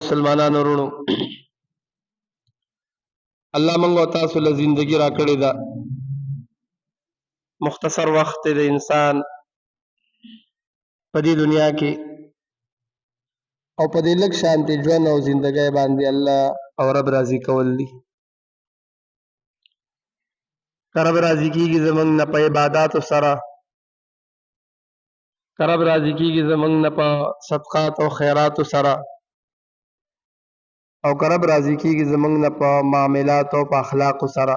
مسلمانانو ورونو، الله موږ او تاسو له زندگی را کړې ده. مختصر وخت د انسان په دې دنیا کې او په دې لږ شانتي ژوند او زندګۍ باندې الله او رب راضي کول دي. که رب راضي کېږي زموږ نه په عباداتو سره، که رب راضي کېږي زموږ نه په صدقات او خیراتو سره، او که رب راضي کېږي زموږ نه په معاملات او په اخلاقو سره،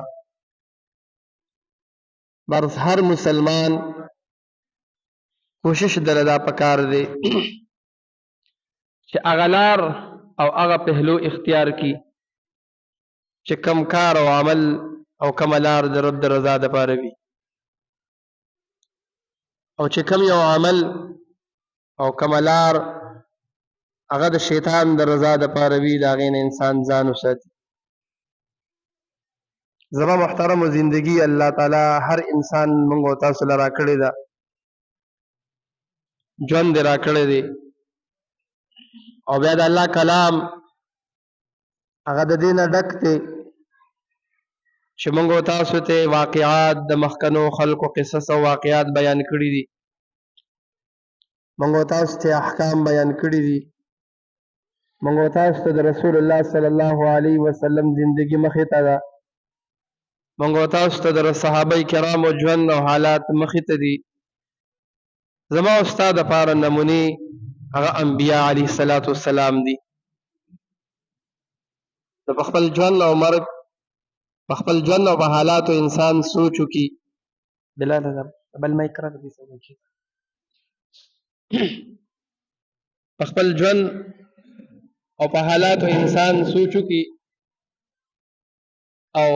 بس هر مسلمان کوشش دله دا پکار دی چې هغه لار او هغه پهلو اختیار کی چې کم کار او عمل او کم لار د رب د رضا دپاره وي، او چې کم یو عمل او کم لار هغه د شیطان د رضا دپاره وي، د هغې نه انسان ځان وساتي. زما محترمو زندگی الله تعالی هر انسان موږ او تاسو له راکړې ده، ژوند دې راکړی دی، او بیا د الله کلام هغه د دې نه ډک دی چې موږ او تاسو ته واقعات د مخکنو خلکو قصص او واقعات بیان کړي دي، موږ او تاسو ته احکام بیان کړي دي، موږ او تاسو ته د رسول الله صلی الله علیه وسلم زندگی مخې ته ده، موږ او تاسو ته د صحابه کرامو ژوند او حالات مخې ته دي. زما او ستا دپاره نمونې هغه انبیاء علیه الصلاة والسلام دي. نو په خپل ژوند او مرګ، په خپل ژوند او په حالاتو انسان سوچ وکړي. بلال بل مایک راکړه په خپل ژوند او په حالاتو انسان سوچ وکړي او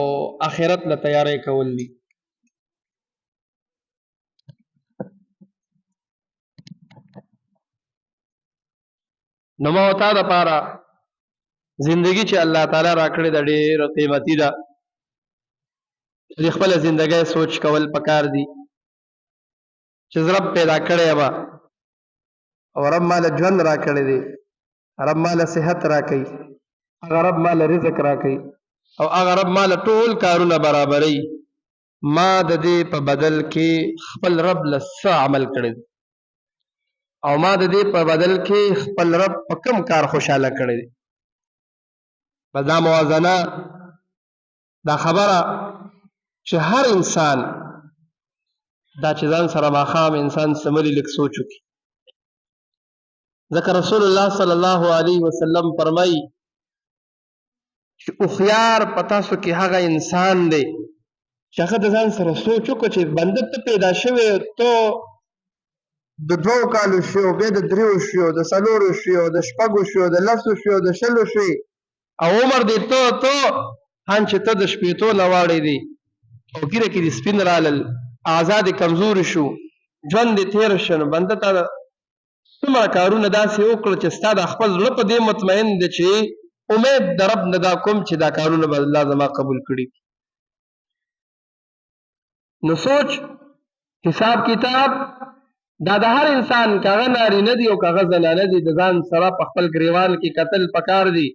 آخرت له تیاری کول دي. نو ما او تا دپاره زندگی چې الله تعالی راکړې ده ډېره قیمتي ده. د خپله زندګۍ سوچ کول پکار دي چې رب پیدا کړی یم او رب ماله ژوند راکړی دی، رب ماله صحت راکوي، هغه رب ماله رزق راکوي، او هغه رب ماله ټول کارونه برابروي. ما د دې په بدل کې خپل رب له څه عمل کړی دی، او ما د دې په بدل کې خپل رب په کم کار خوشحاله کړی دی. بس دا موازنه، دا خبره چې هر انسان دا چې ځان سره ماښام انسان سملي لږ سوچ وکړي. ځکه رسول الله صلی الله علیه وسلم فرمایي چې هوښیار په تاسو کې هغه انسان دی چې هغه د ځان سره سوچ وکړو چې بنده ته پیدا شوی تو د 2 کالو شي او بیا د 3 شي او د 4 شي او د 6 شي او د 10 شي او د 20 شي او عمر دې تو هم چې ته د شپېتو نه واړې دی او ګیره کې دې سپین رالل، اعضا دې کمزوري شو، ژوند دې تېر شو، نو بنده ته څومره کارونه داسې وکړه چې ستا د خپل زړه په دې مطمئن دی چې امید د رب نه دا کوم چې دا کارونه به الله زما قبول کړي. نو سوچ حساب کتاب دا د هر انسان که هغه نارینه دي او که هغه زنانه دي د ځان سره په خپل ګریوان کې کتل پکار دي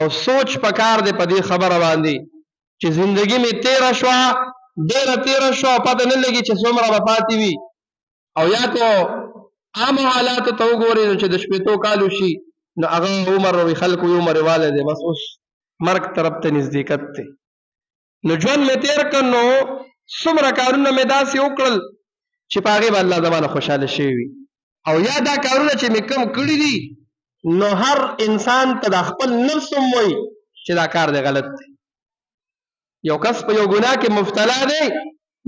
او سوچ پکار دی په دې خبره باندې چې زندگی مې تیره شوه، ډېره تیره شوه، پته نه لګي چې څومره به پاتې وي. او یا کو عامو حالاتو ته وګورئ نو چې د 8 کالو شي نو هغه عمر وي خلکو یو عمر والی دی، بس اوس مرګ طرف ته نزدېکت دی. نو ژوند مې تیر کړ، نو څومره کارونه مې داسې وکړل چې په هغې به الله زمانه خوشحاله شوي وي. او یا دا کارونه چې مې کم کړي دي نو هر انسان ته د خپل نفس هم وایي چې دا کار دی غلط دی. یو کس په یو ګناه کې مبتلا دی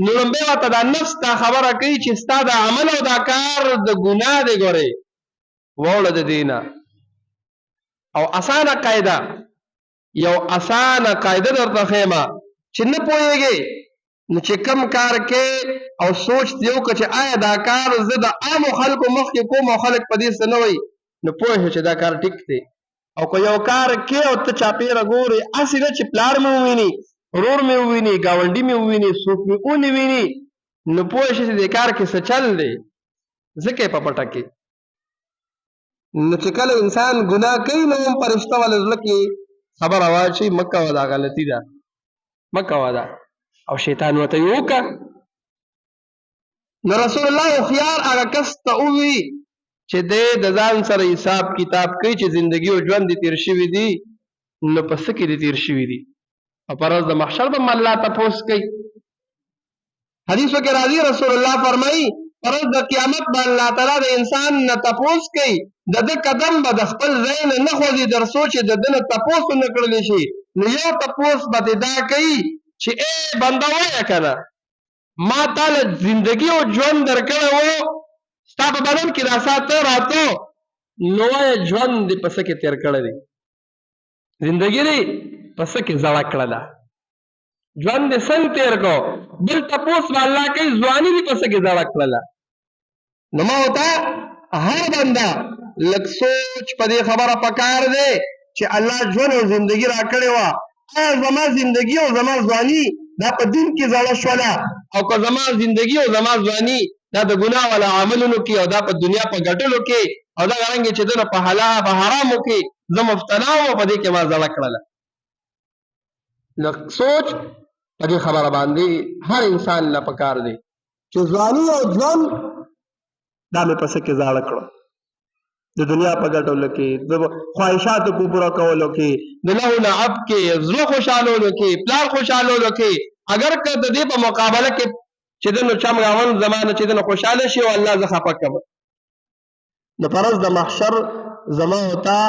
نو لومبی ورته دا نفس دا خبره کوي چې ستا دا عمل او دا کار د ګناه دی، ګورې واوړه د دې نه. او اسانه قاعده، یو اسانه قاعده درته ښیمه چې نه پوهېږې نو چې کم کار کې او سوچ دې وکړه چې آیا دا کار زه د عامو خلکو مخکې کوم او خلک په دې څه نه وایي، نو پوه شو چې دا کار ټیک دی. او که یو کار کې او ته چاپېره ګورې، هسې نه چې پلار مې وویني، ورور مې وویني، ګاونډي مې وویني، څوک مې ونه ویني، نو پوه شي چې دې کار کې څه چل دی، ځکه یې په پټه کې. نو چې کله انسان ګناه کوي نو هم فرشته ول زړه کې خبره واچي مکه ودا غلطي ده مکه ودا او شیطان وته یوکا نو رسول الله خيار هغه کس ته وی چې د ځان سره حساب کتاب کوي چې ژوندۍ او ژوند دي تیر شوی دي نو پس کې دي تیر شوی دي او پر ورځ د محشر به الله تاسو کوي حدیثو کې راځي رسول الله فرمایي پر ورځ د قیامت باندې الله تعالی د انسان نه تاسو کوي د قدم به د خپل ځای نه خوځي در سوچ د دنه تاسو نه کړل شي نو یو تاسو به دا کوي چې اے بنده وای کنه ما تعالی زندگی او ژوند درکړو ستا په بدن کې دا ساته راته نو ژوند دې پس کې تیر کړل دي زندگی دې پس کې زړه کړل ژوند دې سن تیر کو بل تاسو الله کې ځواني دې پس کې زړه کړل نو ما وتا هر بنده لک سوچ په دې خبره پکار دی چې الله ژوند او زندگی را کړې و زما زندگی او زما ځواني دا په دین کې زړه شولا او که زما زندگی او زما ځواني دا د ګناه ولا عملونو کې او دا په دنیا په ګټلو کې او دا غرانګي چې دنه په حلال په حرامو کې زما مفتنا او په دې کې ما زړه کړل لک سوچ په دې خبره باندې هر انسان لا پکار دی چې ځواني او ژوند دا مې پس کې زړه کړو د دنیا په ګټلو کې د خواهشاتو کو پورا کولو کې د له لعب کې زړه خوشالولو کې پلان خوشالولو کې اگر که د دې په مقابله کې چې د نو چمغاون زمانه چې د خوشاله شي او الله زخه پکم د پرز د محشر زما ہوتا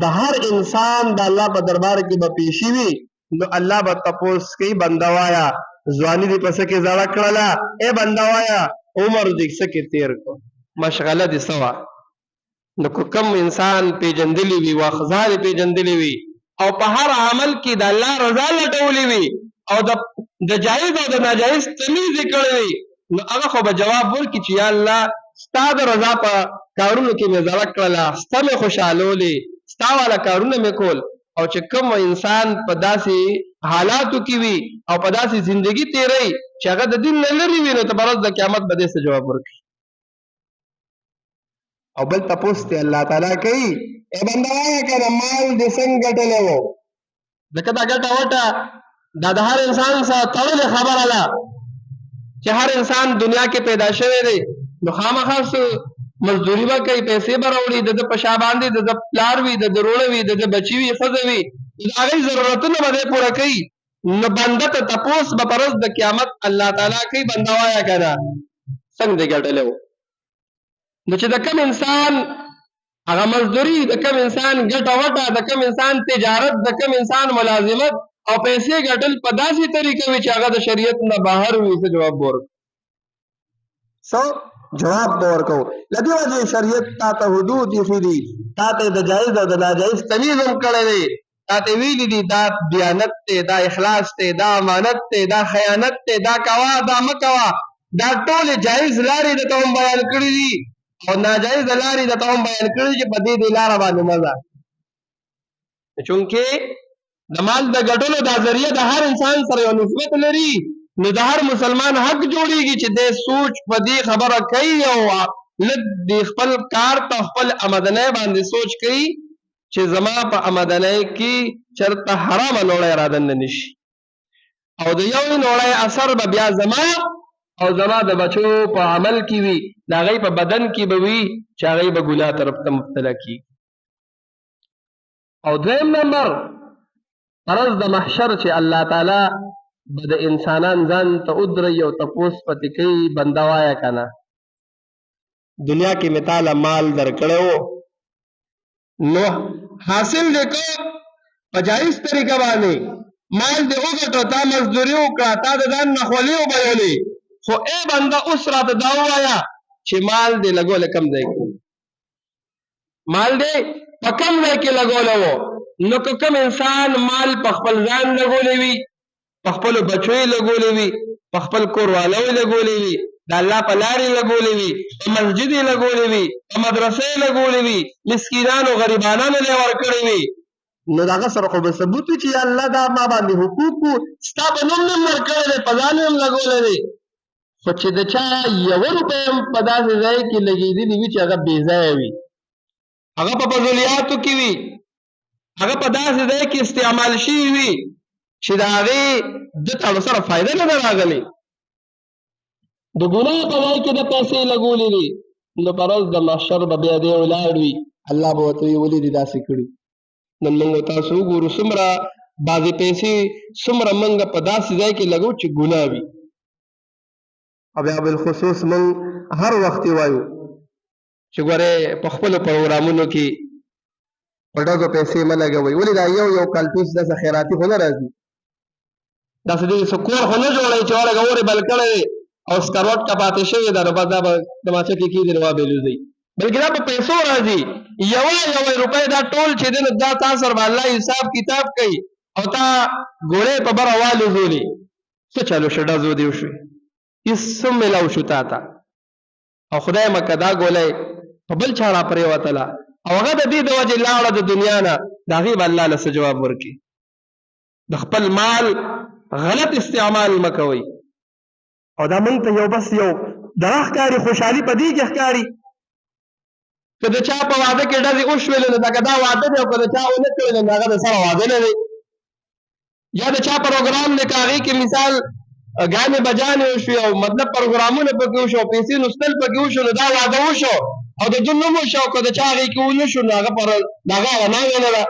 د هر انسان د الله په دربار کې به پیشي وي نو الله به تپوس کوي بندوایا ځواني دې پس کې زړه کړلا اے بندوایا عمر دې سکه تیر کو مشغله دې سوا نو کوم انسان پیجندلی وی واخزار پیجندلی وی او په هر عمل کې د الله رضا لټولې وی او د جایز او د ناجایز تمیز کړی نو هغه خو به جواب ورکړي چې یا الله ستاسو رضا په کارونو کې مې زړه کړله ستاسو خوشالولې ستاسو والا کارونه مې کول او چې کوم انسان په داسې حالاتو کې وي او په داسې ژوندۍ تیری چې هغه د دین نه لري وي نو تبرز د قیامت به دې څه جواب ورکړي او بل تاسو ته الله تعالی کوي اے بندوای کړه مال دې څنګه ګټلې وو دغه دا ګټه وټه دا د هر انسان سره تړلې خبره ده چې هر انسان دنیا کې پیدا شوی دی نو خامخا مزدوري به کوي پیسې به راوړي د پشا باندې د پلار وي د دروړه وي د بچي وي ښځه وي هغه ضرورتونه به پوره کوي نو بنده ته تپوس به پرز د قیامت الله تعالی کوي بندوایا کړه څنګه دې ګټلې وو نو چې د کوم انسان هغه مزدوري د کوم انسان ګټه وټه د کوم انسان تجارت د کوم انسان ملازمت او پیسې ګټل په داسې طریقه وي چې هغه د شریعت نه بهر وي څه جواب ورکړي جواب ورکو لدی وجه شریعت تا ته حدود یې تا ته د جایز او د ناجایز تمیز هم کړی دی تا ته ویلي دي دا دیانت ته دا اخلاص ته دا امانت ته دا خیانت ته دا کوا دا مکوا دا ټول جایز لارې د ته هم بیان کړي دي او ناجایز لارې د ته هم بیان کړي چې په دې لاره باندې مزه چونکه د مال د ګټلو دا ذریعہ د هر انسان سره یو نسبت لري نو د هر مسلمان حق جوړیږي چې د سوچ په دې خبره کوي او لږ د خپل کار ته خپل آمدنۍ باندې سوچ کوي چې زما په آمدنۍ کې چرته حرام نوړی رادن نشي او د یو نوړی اثر به بیا زما او زما د بچو په عمل کې وي د هغې په بدن کې به وي چې هغې به ګناه طرف ته مبتلا کیږي او دویم نمبر فرض د محشر چې الله تعالی به د انسانان ځان ته ودري او تپوس پتې کوي بنده وایه که نه دنیا کې مې تاله مال درکړی و نو حاصل دې کو په جایز طریقه باندې مال دې وګټو تا مزدوري وکړه تا د ځان نه خولې وبایلې خو ای بنده اوس راته دا ووایه چې مال دې لګولی کم ځای کې مال دې په کم ځای کې لګولی و نو که کوم انسان مال په خپل ځان لګولی وي په خپلو بچو یې لګولی وي په خپل کورواله یې لګولی وي د الله په لارې لګولی وي په مسجد یې لګولی وي په مدرسه یې لګولی وي مسکینانو غریبانانو یې ورکړی وي نو د هغه سره خو به ثبوت وي چې یا الله دا ما باندې حقوق وو ستا په نوم نه ورکړی دی په ځان یې هم لګولی دی خو چې د چا یوه روپۍ هم په داسې ځای کې لګېدلي وي چې هغه بې ځایه وي هغه په فضولیاتو کې وي، هغه په داسې ځای کې استعمال شوي وي چې د هغې ده ته سره فایده نه ده راغلې، د ګناه په ځای کې د پیسې لګولې دي، نو په ورځ د محشر به بیا دی ولاړ وي، الله به ورته وي ولې دې داسې کړي. نن موږ تاسو وګورو څومره بعضې پیسې څومره موږ په داسې ځای کې لګو چې ګناه وي، او بیا بالخصوص موږ هر وخت وایو چې ګورې په خپلو پروګرامونو کې په ډزو پیسې مه لګوئ. ولې دا یو کلټوس داسې خیراتي خو نه راځي، داسې دې څه کور خو نه جوړوي چې ولږه اور یې بل کړی دی او سکروټ کا پاتې شوې ده، نو بس دا به تماچه کې کېږي نو وابېلوځئ، بلکې دا په پیسو راځي. یوه روپۍ دا ټول چې دی نو دا تا سره به الله حساب کتاب کوي او تا ګولۍ په بره والوځولې، څه چلو شو ډزو دې وشوې، هېڅ څه میلاو شو تا ته، او خدای مکه دا ګولۍ په بل چا راپرېوتله او هغه د دې د وجې لاړه د دنیا نه، د هغې به الله له څه جواب ورکړي. د خپل مال غلط استعمال مه کوئ. او دا موږ ته یو بس یو دغه ښکاري، خوشحالي په دې کې ښکاري که د چا په واده کې ډزې وشولې نو که دا واده دی او که د چا ونه کړې نو هغه د سره واده نه دی، یا د چا پروګرام دی که هغې کې مثال ګانې بجانې وشوې او مطلب پروګرامونه پکې وشو او پیسې نوستل پکې وشو نو دا واده وشو او د ده نوم وشو او که د چا هغې کې ونه شو نو هغه هغه ناوې نه ده.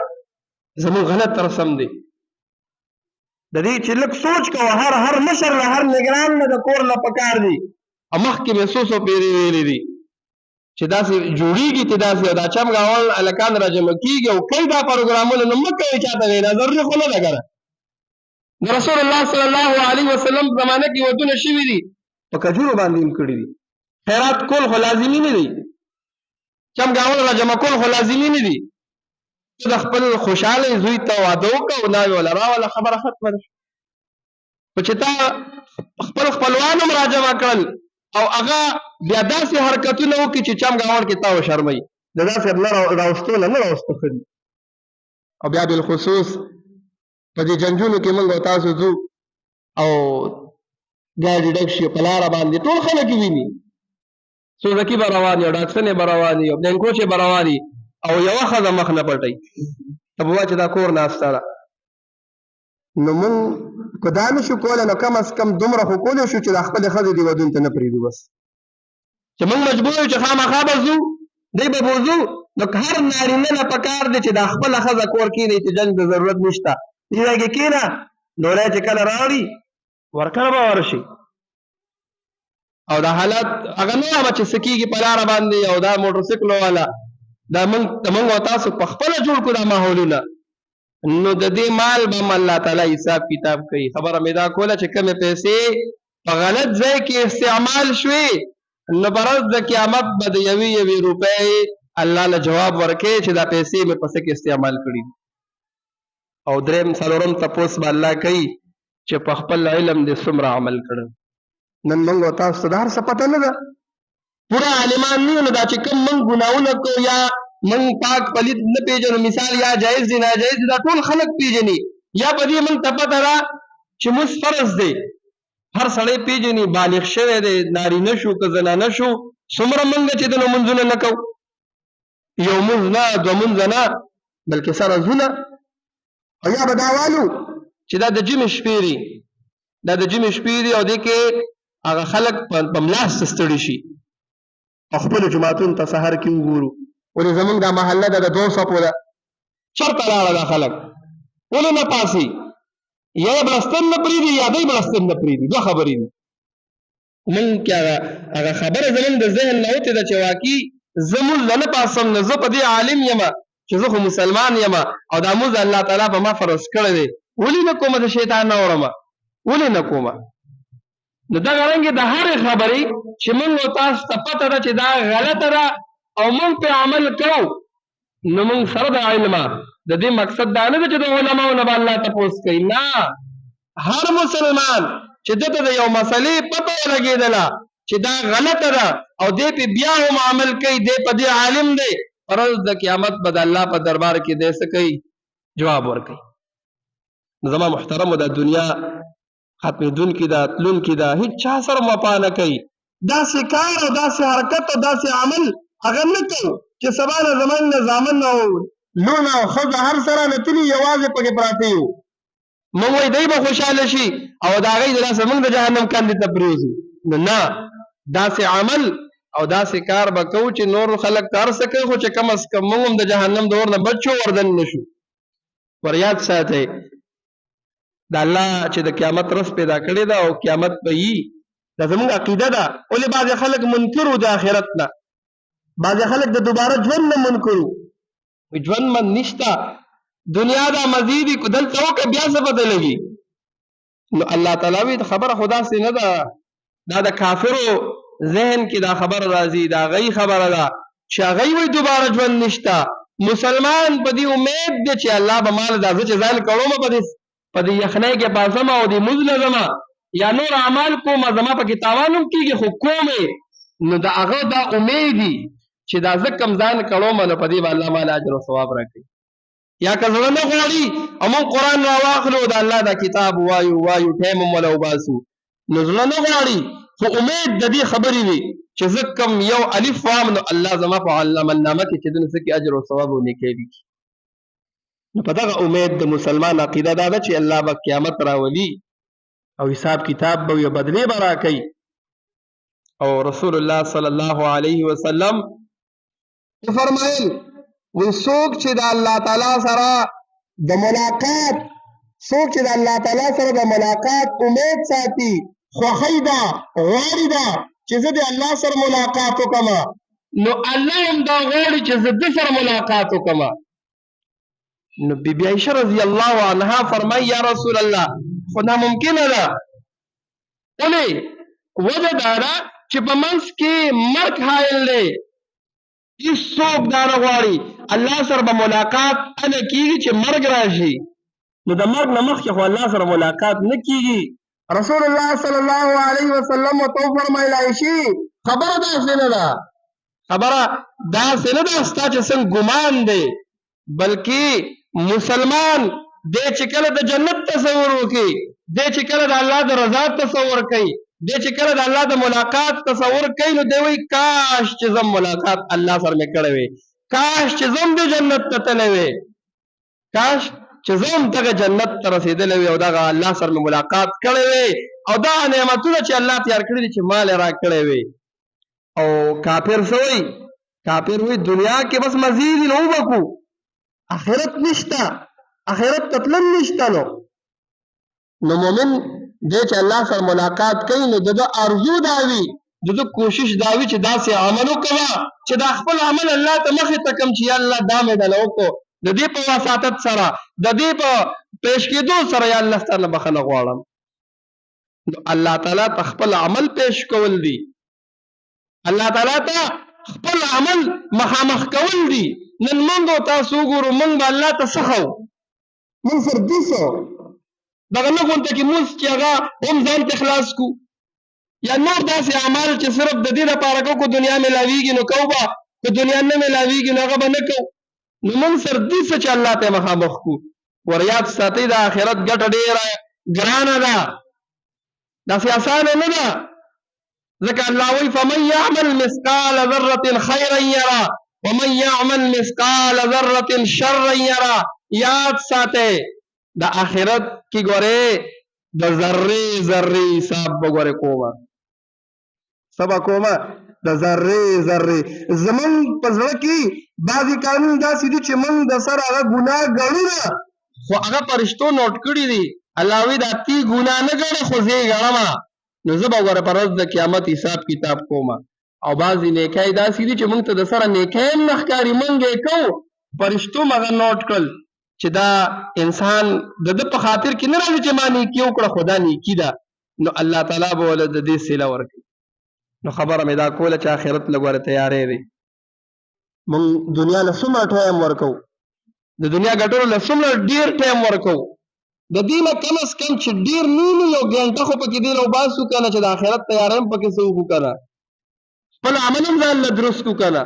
زموږ غلط رسم دی. د دې چې لږ سوچ کوه، هر مشر له هر نګران نه د کور نه پکار دي. او مخکې مې څو پیرې ویلې دي چې داسې جوړېږي چې داسې او دا چمګاول هلکان راجمع کېږي او کوي دا پروګرامونه، نو مه کوئ چاته وینا ضروري خو نه ده که نه. د رسول الله صلی الله علیه وسلم په زمانه کې ودونه شوي دي، په کجورو باندې هم کړي دي. خیرات کول خو لازمي نه دی، چمګاول راجمع کول خو لازمي نه دي. ته د خپل خوشحاله زوی ته واده وکړه او ناوې وله راوله، خبره ختمه ده. خو چې تا خپل خپلوان هم راجمع کړل او هغه بیا داسې حرکتونه وکړي چې چمګاول کې تا وشرموي، د داسې نه راوستو نه راوسته ښه دي. او بیا بالخصوص په دې جنجونو کې موږ او تاسو ځو او ګاډي ډک شي په لاره باندې ټول خلک ویني، سوزکي به روان وي او ډاکسنې به روان وي او بلینکوچې به روان وي او یوه ښځه مخ نه پټوي، ته به وایه چې دا کور ناسته ده. نو موږ که دا نه شو کولی نو کم از کم دومره خو کولی شو چې د خپلې ښځې دې ودون ته نه پرېږدو. بس چې موږ مجبور یو چې خامخا به ځو، دی به بوځو، نو هر نارینه نه پکار دی چې دا خپله ښځه کور کښېني چې جنګ د ضرورت نشته، دې ځای کې کښېنه، ډوډۍ چې کله راوړي ورکړه به ورشي. او دا حالت هغه نه وه چې څه کېږي په لاره باندې او دا موټرسایکلو والا دا موږ او تاسو په خپله جوړ کړو دا ماحولونه، نو د دې مال به هم الله تعالی حساب کتاب کوي. خبره مې دا کوله چې کمې پیسې په غلط ځای کې استعمال شوې نو په ورځ د قیامت به د یوې روپۍ الله له جواب ورکوي چې دا پیسې مې په څه کې استعمال کړي. او درېیم څلورم تپوس به الله کوي چې په خپل علم دې څومره عمل کړی. نن موږ او تاسو ته د هر څه پته نه ده، پوره عالمان نه یو، نو دا چې کوم موږ ګناهونه کوو یا موږ پاک پلید نه پېژنو، مثال یا جایز دي ناجایز دي، دا ټول خلک پېژني، یا په دې موږ ته پته ده چې مونځ فرض دی، هر سړی پېژني بالغ شوی دی، نارینه شو که زنانه شو، څومره موږ چې د لمونځونه نه کوو، یو مونځ نه دوه مونځه نه بلکې سره ځونه. او یا به دا وایو چې دا د جمعې شپې دي، دا د جمعې شپې دي او دې کې هغه خلک په ملاسته ستړي شي او خپلو جوماتونو ته سهار کې وګورو، ولې زمونږ دا محله ده د 200 ده، چېرته لاړه دا خلک، ولې نه پاسي، یا یې بړستن نه پرېږدي یا دی بړستن نه پرېږدي، دوه خبرې دي. مونږ کې هغه خبره زمونږ د ذهن نه وتې ده چې واقعي زه مونځ نه پاسم، نه زه په دې عالم یم چې زه خو مسلمان یم او دا مونځ الله تعالی په ما فرض کړی دی، ولې نه کومه د شیطان نه اورمه، ولې نه کومه. نو دغه رنګې د هرې خبرې چې موږ او تاسو ته پته ده چې دا غلطه ده او موږ پې عمل کوو، نو موږ سره د علمه د دې مقصد دا نه ده چې د علماو نه به الله تپوس کوي، نه، هر مسلمان چې دته د یو مسلې پته ولګېدله چې دا غلطه ده او دې پې بیا هم عمل کوي، دې په دې عالم دی، ورځ د قیامت به د الله په دربار کې دی څه کوي، جواب ورکوي. نو زما محترمو دا دنیا ختمېدونکې ده، تلونکې ده، هېڅ چا سره وفا نه کوي. داسې کار او داسې حرکت او داسې عمل هغه نه کوو چې سبا نه زمونږ نه زامن او لونه او ښځه هر سره نه تلي یوازې پکې پراته یو موږ وایي دی به خوشحاله شي او د هغوی د لاسه موږ د جهنم کندې ته پرېوځو نو نه داسې عمل او داسې کار به کوو چې نور خلک ته هر څه کوي خو چې کم از کم موږ هم د جهنم د اور نه بچو وردن نه شو ور یاد ساتئ د الله چې د قیامت ورځ پیدا کړې ده او قیامت به وي دا زموږ عقیده ده ولې بعضې خلک منکر وو د آخرت نه بعضې خلک د دوباره ژوند نه منکر وو ژوند من نشته دنیا دا مزیدي دلته وکړه بیا څه پته لګي نو الله تعالی وایي خبره خو داسې نه ده دا د کافرو ذهن کې دا خبره راځي دا هغوی خبره ده چې هغوی وایي دوباره ژوند نشته مسلمان په دې امید دی چې الله به مال دا زه چې ځان کړومه په دې یخنۍ کې پاسمه او دې مونځ لږمه یا نور اعمال کومه زما پکې تاوان هم کېږي خو کومې نو د هغه دا امید دي چې دا زه کم ځان کړومه نو په دې به الله مال اجر او ثواب راکړي یا که زړه نه غواړي او موږ قرآن راواخلو د الله دا کتاب وایو ټایم هم وله وباسو نو زړه نه غواړي خو امید د دې خبرې وي چې زه کم یو الف وام نو الله زما په علامه النامه کې چې دونه څه کې اجر او ثواب او نیکۍ وي نو په دغه امید د مسلمان عقیده دا ده چې الله به قیامت راولي او حساب کتاب به یو بدلې به راکوي او رسول الله صلی الله علیه وسلم فرمایل وی څوک چې د الله تعالی سره د ملاقات څوک چې د الله تعالی سره د ملاقات امید ساتي خوښۍ ده غواړي ده چې زه د الله سره ملاقات وکړم نو الله هم دا غواړي چې زه د سره ملاقات وکړم نو بی بی عائشہ رضی الله عنها فرمایي یا رسول الله خو ناممکنه ده ولې وجه دا ده چې په منځ کې مرګ حایل دی هیڅوک دا نه غواړي الله سره به ملاقات هله کېږي چې مرګ راشي نو د مرګ نه مخکې خو الله سره ملاقات نه کېږي رسول الله صلی الله علیه وسلم ورته وفرمیل عایشې خبره داسې نه ده خبره داسې نه ده ستا چې څنګه ګمان دی بلکې مسلمان دی چې کله د جنت تصور وکړي دی چې کله د الله د رضا تصور کوي دی چې کله د الله د ملاقات تصور کوي نو دی وایي کاش چې زم ملاقات الله سره مې کړی وی کاش چې زم د جنت ته تللی وی کاش چې زم دغه جنت ته رسېدلی وی او دغه الله سره مې ملاقات کړی وی او دا نعمتونه چې الله تیار کړي دي چې مال یې را کړی وی او کافر څه وایي کافر وایي دنیا کې بس مزید نو وبکو آخرت نشته آخرت ته تلل نشته نو مؤمن دی چې الله سره ملاقات کوي نو د ارزو دا وي د کوشش دا وي چې داسې عمل وکړه چې دا خپل عمل الله ته مخې ته کم چې یا الله دا مې دله وکړو د دې په وساطت سره د دې په پیش کېدو سره یا الله ستانه بخښنه غواړم نو الله تعالی ته خپل عمل پیش کول دي الله تعالی ته خپل عمل مخامخ کول دي نن موږ تاسو ګورو موږ به الله ته څه موږ فردي څه دغه نه غونډه کې موږ چې هغه هم ځان ته خلاص کو یا نور داسې اعمال چې صرف د دې لپاره کو دنیا ملاویږي نو کو به که دنیا نه ملاویږي نو هغه به نه کو نو موږ فردي څه چې الله ته مخامخ کو ور یاد ساتئ د آخرت ګټه ډېره ګرانه ده داسې اسانه نه ده ځکه الله وایي فمن یعمل مثقال ذرة خیرا یره ومن یعمل مثقال ذرة شرا یره یاد ساتئ د آخرت کې ګوره د ذره ذره حساب وګوره کومه سبا کومه د ذره ذره زمون په زړه کې بعضی قانون داسې دي چې موږ د سره هغه ګناه ګڼو نه خو هغه فرشتو نوٹ کړي دي الله وی دا تی ګناه نه ګڼي خو زه یې ګڼم نو زه به وګوره پر ورځ د قیامت حساب کتاب کومه او بعضی نیکۍ داسې دي چې موږ ته د سره نیکۍ هم نه ښکاري موږ یې کوو فرشتو مغه نوٹ کړل چې دا انسان د ده په خاطر کې نه راځي چې ما نیکي وکړه خو دا نیکي ده نو الله تعالی به له د دې صله ورکوي نو خبره مې دا کوله چې آخرت لږ ورته تیارې دی موږ دنیا له څومره ټایم ورکوو د دنیا ګټلو له څومره ډېر ټایم ورکوو د دې نه کم از کم چې ډېر نه یو ګنټه خو پکې دی راوباسو که نه چې د آخرت تیاری هم پکې څه وکړو که نه خپل عمل هم ځان له درست کړو که نه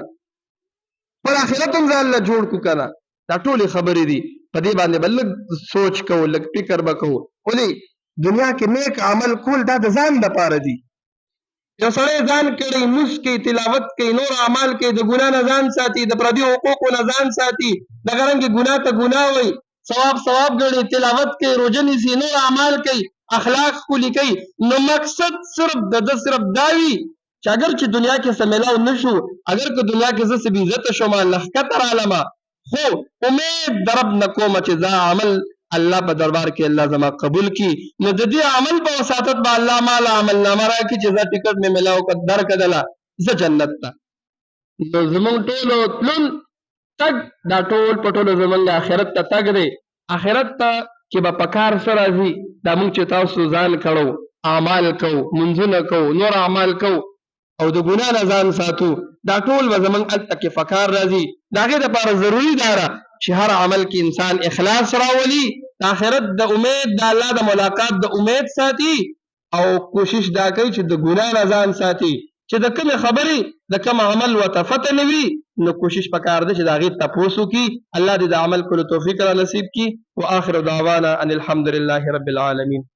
خپل آخرت هم ځان له جوړ کړو که نه دا ټولې خبرې دي په دې باندې به لږ سوچ کوو لږ فکر به کوو ولې دنیا کې نیک عمل کول دا د ځان دپاره دي یو سړی ځان کړي موس کوي تلاوت کوي نور اعمال کوي د ګناه نه ځان ساتي د پردي حقوقو نه ځان ساتي دغه رنګې ګناه ته ګناه وایي ثواب ګڼي تلاوت کوي روژه نیسي نور اعمال کوي اخلاق ښکلي کوي نو مقصد صرف د ده صرف دا وي چې اگر چې دنیا کې څه میلاو نه شو اگر که دنیا کې زه څه بېعزته شومه لښکته رالمه خو امید د رب نه کومه چې دا عمل الله په دربار کې الله زما قبول کی نو د دې عمل په وساتت به الله مال عمل نامه راکړي چې زه ټکټ مې ملاو کړ درکړله زه جنت ته نو زمونږ ټولو تلون تګ دا ټول په ټولو زمونږ آخرت ته تګ دی آخرت ته چې به په کار څه راځي دا موږ چې تاسو ځان کړو اعمال کوو منځونه کوو نور اعمال کوو او د ګناه نه ځان ساتو دا ټول به زمونږ هلته کې فکار راځي د هغې دپاره ضروري دا ده چې هر عمل کې انسان اخلاص راولي د آخرت د امید د الله د ملاقات د امید ساتي او کوشش دا کوي چې د ګناه نه ځان ساتي چې د کومې خبرې د کوم عمل ورته فتح نه وي نو کوشش پکار دی چې د هغې تپوس وکړي الله دې د عمل کولو توفیق را نصیب کړي واخر دعوانا ان الحمد لله رب العالمین